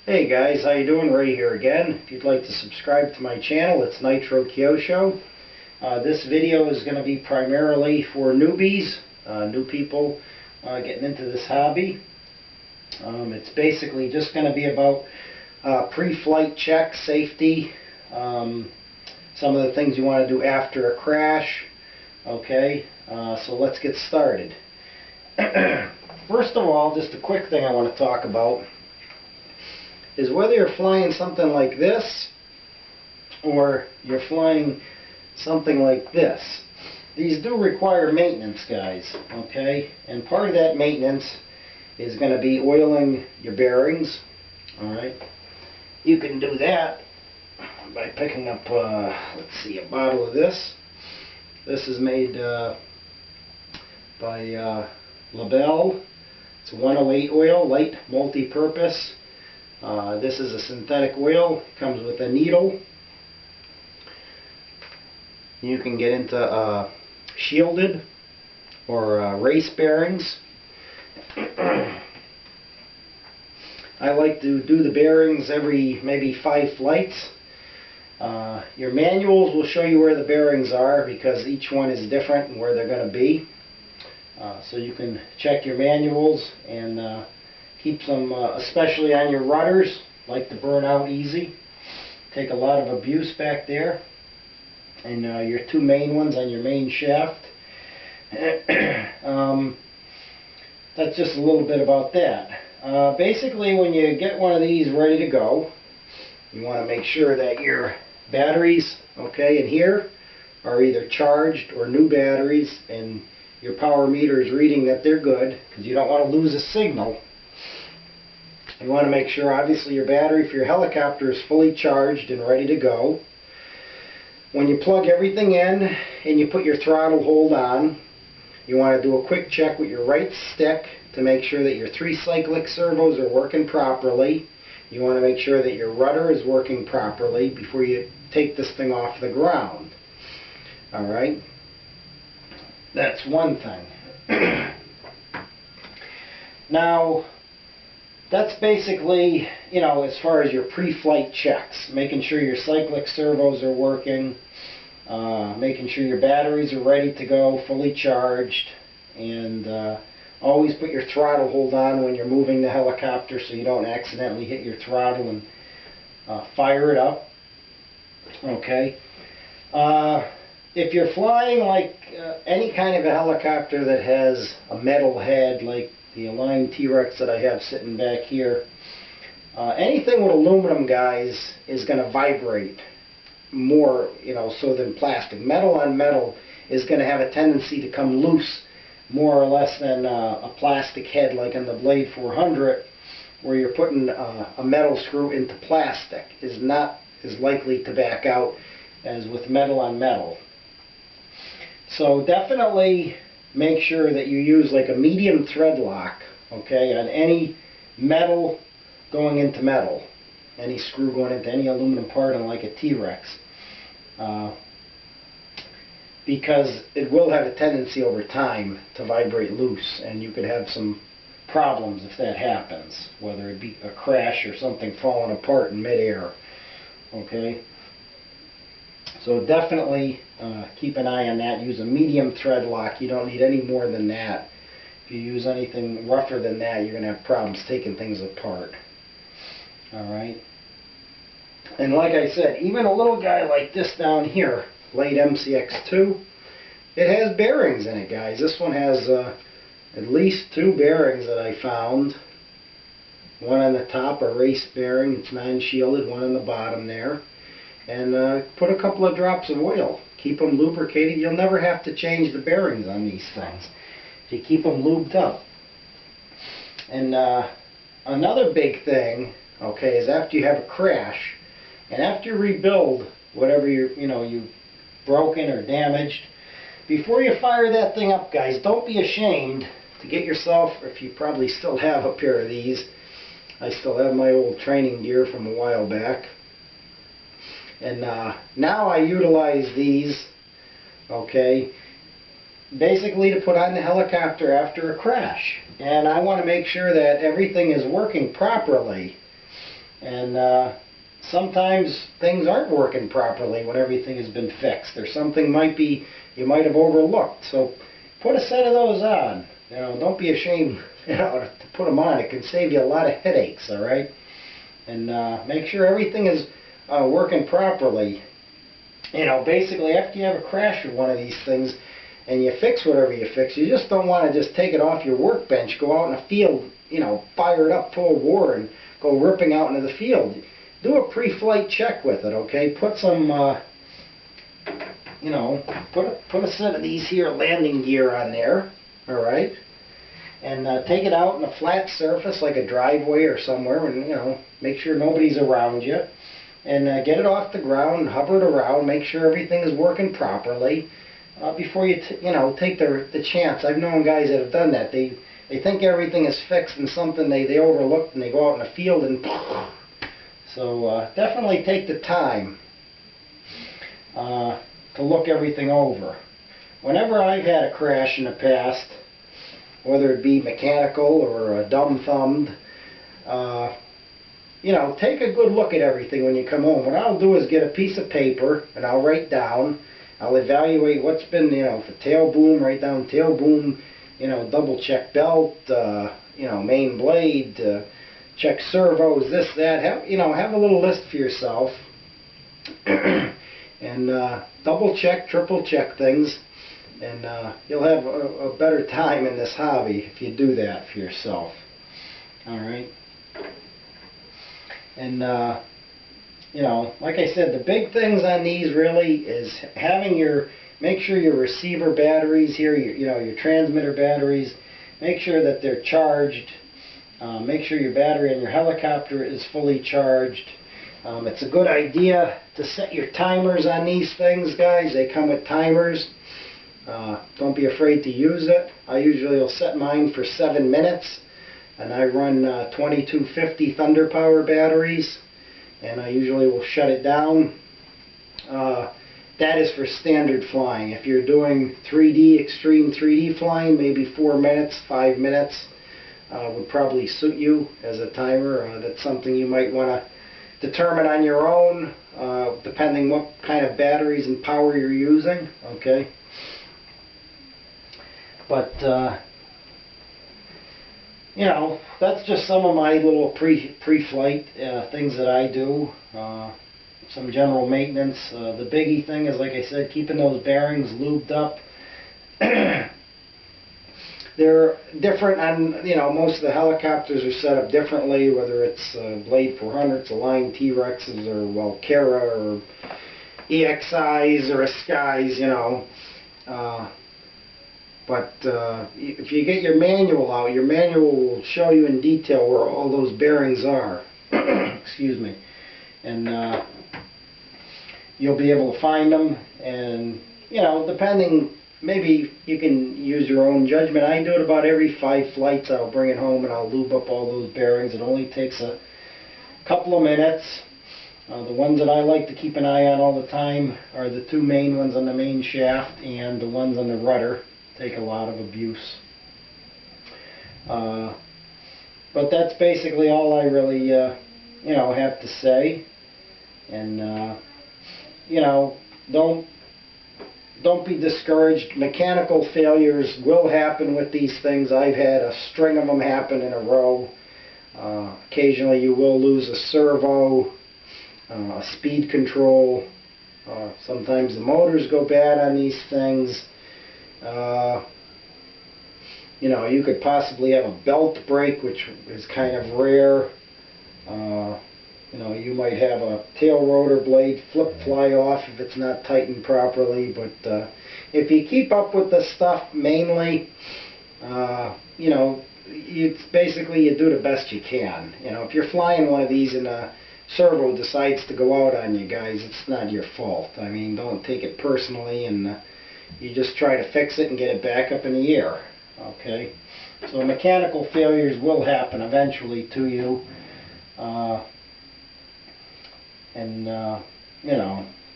Hey guys, how you doing? Ray here again. If you'd like to subscribe to my channel, it's Nitro Kyosho. This video is going to be primarily for newbies, new people getting into this hobby. It's basically just going to be about pre-flight check, safety, some of the things you want to do after a crash. Okay, so let's get started. First of all, just a quick thing I want to talk about is whether you're flying something like this or you're flying something like this. These do require maintenance, guys, okay? And part of that maintenance is going to be oiling your bearings, alright? You can do that by picking up, let's see, a bottle of this. This is made by LaBelle. It's 108 oil, light multi-purpose. This is a synthetic oil. It comes with a needle. You can get into shielded or race bearings. I like to do the bearings every maybe 5 flights. Your manuals will show you where the bearings are because each one is different and where they're going to be. So you can check your manuals and keep them, especially on your rudders, like to burn out easy. Take a lot of abuse back there. And your 2 main ones on your main shaft. That's just a little bit about that. Basically, when you get one of these ready to go, you want to make sure that your batteries, okay, in here are either charged or new batteries, and your power meter is reading that they're good, because you don't want to lose a signal. You want to make sure, obviously, your battery for your helicopter is fully charged and ready to go. When you plug everything in and you put your throttle hold on, you want to do a quick check with your right stick to make sure that your 3 cyclic servos are working properly. You want to make sure that your rudder is working properly before you take this thing off the ground. Alright? That's one thing. Now, that's basically, you know, as far as your pre-flight checks, making sure your cyclic servos are working, making sure your batteries are ready to go, fully charged, and always put your throttle hold on when you're moving the helicopter so you don't accidentally hit your throttle and fire it up. Okay. If you're flying like any kind of a helicopter that has a metal head, like the aligned T-Rex that I have sitting back here, anything with aluminum, guys, is going to vibrate more, you know, so than plastic. Metal on metal is going to have a tendency to come loose more or less than a plastic head like in the Blade 400, where you're putting a metal screw into plastic, is not as likely to back out as with metal on metal. So definitely make sure that you use like a medium thread lock, okay, on any metal going into metal, any screw going into any aluminum part on like a T-Rex, because it will have a tendency over time to vibrate loose, and you could have some problems if that happens, whether it be a crash or something falling apart in midair. Okay. So definitely keep an eye on that. Use a medium thread lock. You don't need any more than that. If you use anything rougher than that, you're going to have problems taking things apart. Alright? And like I said, even a little guy like this down here, Blade MCX2, it has bearings in it, guys. This one has at least 2 bearings that I found. One on the top, a race bearing, it's non-shielded, one on the bottom there. And put a couple of drops of oil. Keep them lubricated. You'll never have to change the bearings on these things if you keep them lubed up. And another big thing, okay, is after you have a crash, and after you rebuild whatever you've broken or damaged, before you fire that thing up, guys, don't be ashamed to get yourself, if you probably still have a pair of these. I still have my old training gear from a while back. And now I utilize these, okay, basically to put on the helicopter after a crash. And I want to make sure that everything is working properly. And sometimes things aren't working properly when everything has been fixed, or something you might have overlooked. So put a set of those on. Don't be ashamed, to put them on. It can save you a lot of headaches, all right? And make sure everything is working properly. Basically, after you have a crash with one of these things, and you fix whatever you fix, you just don't want to just take it off your workbench, go out in the field, fire it up full of water, and go ripping out into the field. Do a pre-flight check with it, okay? Put some, put a set of these here landing gear on there, all right? And take it out in a flat surface like a driveway or somewhere, and, make sure nobody's around you. And get it off the ground, hover it around, make sure everything is working properly before you, take the chance. I've known guys that have done that. They think everything is fixed and something they overlooked, and they go out in the field and so definitely take the time to look everything over. Whenever I've had a crash in the past, whether it be mechanical or dumb-thumbed, take a good look at everything when you come home. What I'll do is get a piece of paper and I'll write down. I'll evaluate what's been, for tail boom, write down tail boom, double check belt, main blade, check servos, this, that. Have a little list for yourself. And double check, triple check things. And you'll have a better time in this hobby if you do that for yourself. All right. And, like I said, the big things on these really is make sure your receiver batteries here, your transmitter batteries, make sure that they're charged. Make sure your battery on your helicopter is fully charged. It's a good idea to set your timers on these things, guys. They come with timers. Don't be afraid to use it. I usually will set mine for 7 minutes. And I run 2250 Thunder Power batteries, and I usually will shut it down. That is for standard flying. If you're doing 3D, extreme 3D flying, maybe 4 minutes, 5 minutes would probably suit you as a timer. That's something you might want to determine on your own, depending what kind of batteries and power you're using. Okay, but that's just some of my little pre-flight things that I do. Some general maintenance. The biggie thing is, like I said, keeping those bearings lubed up. They're different on, most of the helicopters are set up differently, whether it's Blade 400s, Align T-Rexes, or Walkera, or EXIs, or Skies, But if you get your manual out, your manual will show you in detail where all those bearings are. Excuse me. And you'll be able to find them. And, depending, maybe you can use your own judgment. I do it about every 5 flights. I'll bring it home and I'll lube up all those bearings. It only takes a couple of minutes. The ones that I like to keep an eye on all the time are the 2 main ones on the main shaft and the ones on the rudder. Take a lot of abuse. But that's basically all I really, have to say. And, don't be discouraged. Mechanical failures will happen with these things. I've had a string of them happen in a row. Occasionally you will lose a servo, a speed control. Sometimes the motors go bad on these things. You could possibly have a belt break, which is kind of rare. You might have a tail rotor blade fly off if it's not tightened properly. But if you keep up with the stuff mainly, it's basically you do the best you can. If you're flying one of these and a servo decides to go out on you guys, it's not your fault. I mean, don't take it personally, and you just try to fix it and get it back up in the air. Okay? So mechanical failures will happen eventually to you.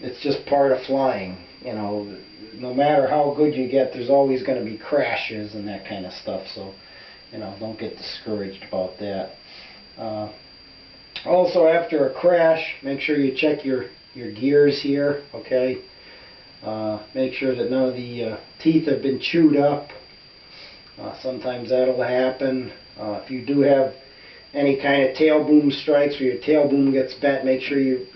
It's just part of flying. No matter how good you get, there's always going to be crashes and that kind of stuff. So, don't get discouraged about that. Also, after a crash, make sure you check your gears here, okay? Make sure that none of the teeth have been chewed up. Sometimes that'll happen. If you do have any kind of tail boom strikes where your tail boom gets bent, make sure you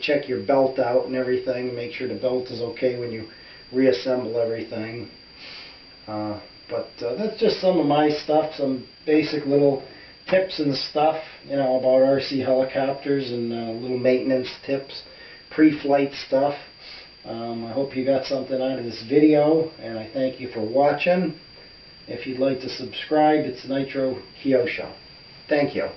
check your belt out and everything. Make sure the belt is okay when you reassemble everything. But that's just some of my stuff, some basic little tips and stuff, about RC helicopters and little maintenance tips, pre-flight stuff. I hope you got something out of this video, and I thank you for watching. If you'd like to subscribe, it's Nitro Kyosho. Thank you.